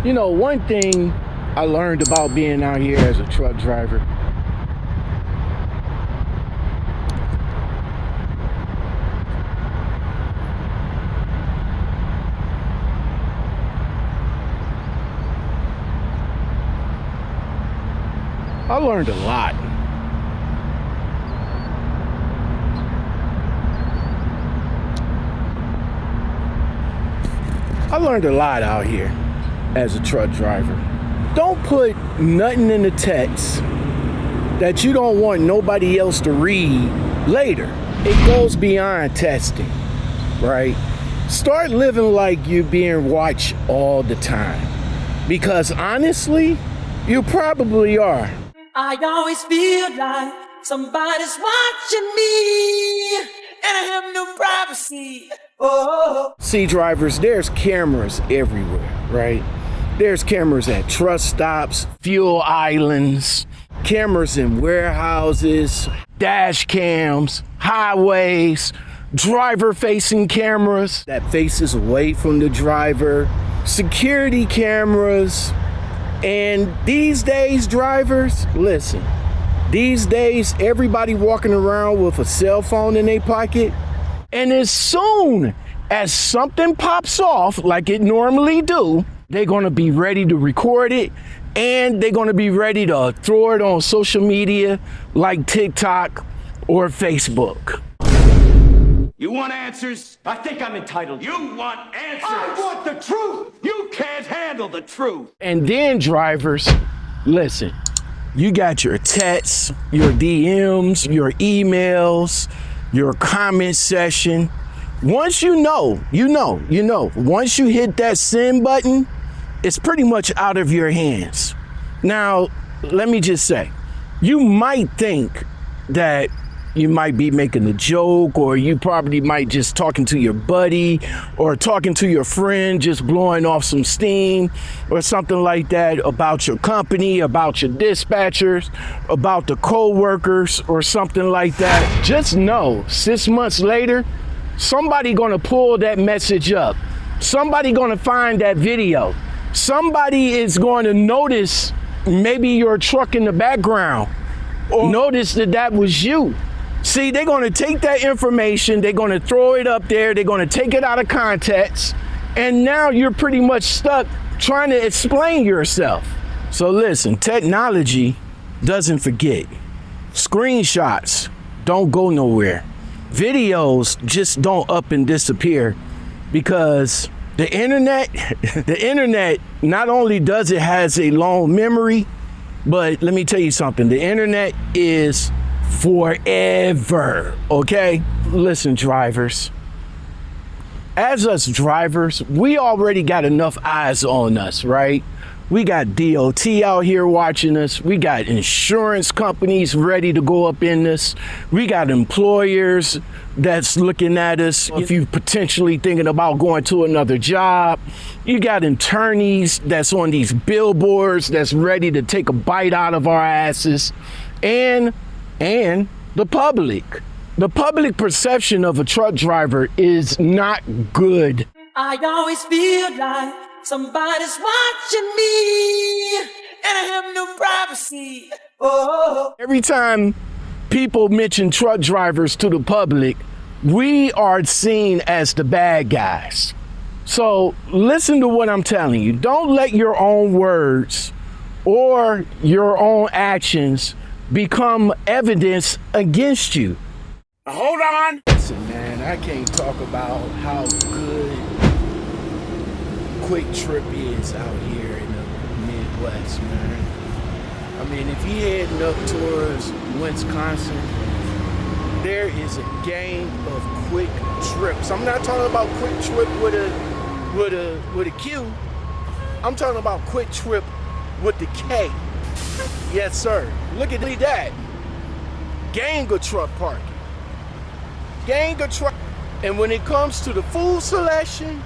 You know, one thing I learned about being out here as a truck driver, I learned a lot. I learned a lot out here as a truck driver. Don't put nothing in the text that you don't want nobody else to read later. It goes beyond testing, right? Start living like you're being watched all the time. Because honestly, you probably are. I always feel like somebody's watching me, and I have no privacy. Oh. See, drivers, there's cameras everywhere, right? There's cameras at truck stops, fuel islands, cameras in warehouses, dash cams, highways, driver-facing cameras that faces away from the driver, security cameras. And these days, drivers, listen, these days, everybody walking around with a cell phone in their pocket. And as soon as something pops off, like it normally do, they're going to be ready to record it, and they're going to be ready to throw it on social media like TikTok or Facebook. You want answers? I think I'm entitled. You want answers? I want the truth! You can't handle the truth! And then, drivers, listen, you got your texts, your DMs, your emails, your comment section. Once you know. Once you hit that send button, it's pretty much out of your hands. Now, let me just say, you might think that you might be making a joke, or you probably might just talking to your buddy or talking to your friend, just blowing off some steam or something like that about your company, about your dispatchers, about the co-workers or something like that. Just know 6 months later, somebody gonna pull that message up. Somebody gonna find that video. Somebody is going to notice maybe your truck in the background or notice that was you. See, they're going to take that information, they're going to throw it up there, they're going to take it out of context, and now you're pretty much stuck trying to explain yourself. So listen, technology doesn't forget. Screenshots don't go nowhere. Videos just don't up and disappear, because the internet, not only does it has a long memory, but let me tell you something, the internet is forever, okay? Listen, drivers, as us drivers, we already got enough eyes on us, right? We got DOT out here watching us. We got insurance companies ready to go up in this. We got employers that's looking at us if you potentially thinking about going to another job. You got attorneys that's on these billboards that's ready to take a bite out of our asses. And the public. The public perception of a truck driver is not good. I always feel like somebody's watching me, and I have no privacy. Oh. Every time people mention truck drivers to the public, we are seen as the bad guys. So listen to what I'm telling you. Don't let your own words or your own actions become evidence against you. Hold on! Listen, man, I can't talk about how good Kwik Trip is out here in the Midwest, man. I mean, if you're heading up towards Wisconsin, there is a gang of Kwik Trips. I'm not talking about Kwik Trip with a Q. I'm talking about Kwik Trip with the K. Yes, sir. Look at that. Gang of truck parking. Gang of truck. And when it comes to the food selection,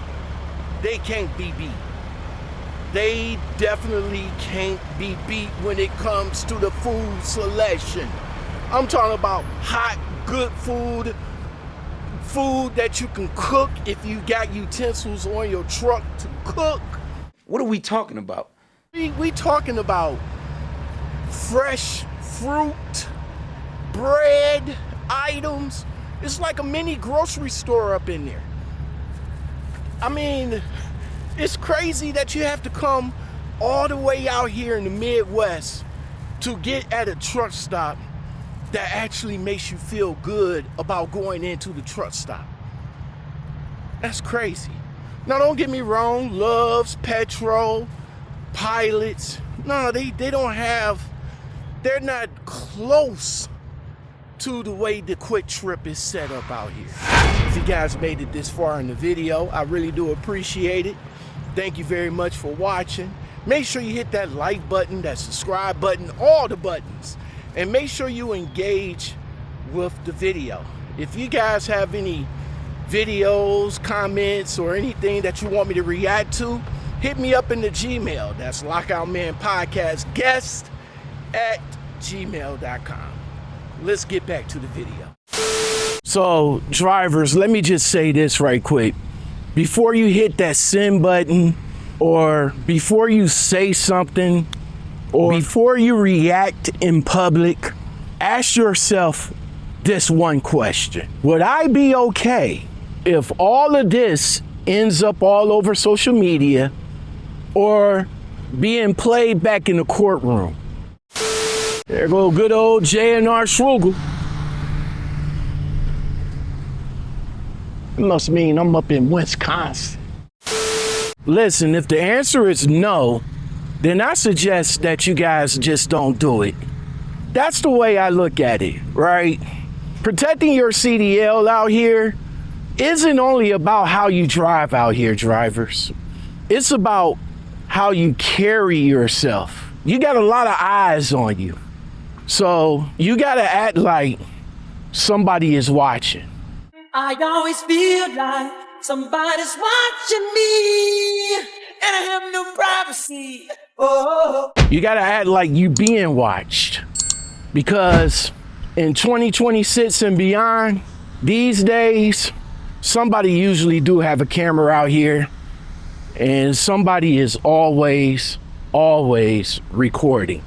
they can't be beat. They definitely can't be beat when it comes to the food selection. I'm talking about hot, good food that you can cook if you got utensils on your truck to cook. What are we talking about? We talking about fresh fruit, bread, items. It's like a mini grocery store up in there. I mean, it's crazy that you have to come all the way out here in the Midwest to get at a truck stop that actually makes you feel good about going into the truck stop. That's crazy. Now, don't get me wrong, Love's, Petro, Pilots, no, they don't have, they're not close to the way the Kwik Trip is set up out here. If you guys made it this far in the video, I really do appreciate it. Thank you very much for watching. Make sure you hit that like button, that subscribe button, all the buttons, and make sure you engage with the video. If you guys have any videos, comments, or anything that you want me to react to, hit me up in the Gmail. That's Lockout Man Podcast guest at gmail.com. Let's get back to the video. So, drivers, let me just say this right quick. Before you hit that send button, or before you say something, or before you react in public, ask yourself this one question. Would I be okay if all of this ends up all over social media or being played back in the courtroom? There go good old J&R Schwugel. It must mean I'm up in Wisconsin. Listen, if the answer is no, then I suggest that you guys just don't do it. That's the way I look at it, right? Protecting your CDL out here isn't only about how you drive out here, drivers. It's about how you carry yourself. You got a lot of eyes on you. So you gotta act like somebody is watching. I always feel like somebody's watching me, and I have no privacy. Oh. You gotta act like you being watched. Because in 2026 and beyond, these days, somebody usually do have a camera out here, and somebody is always recording.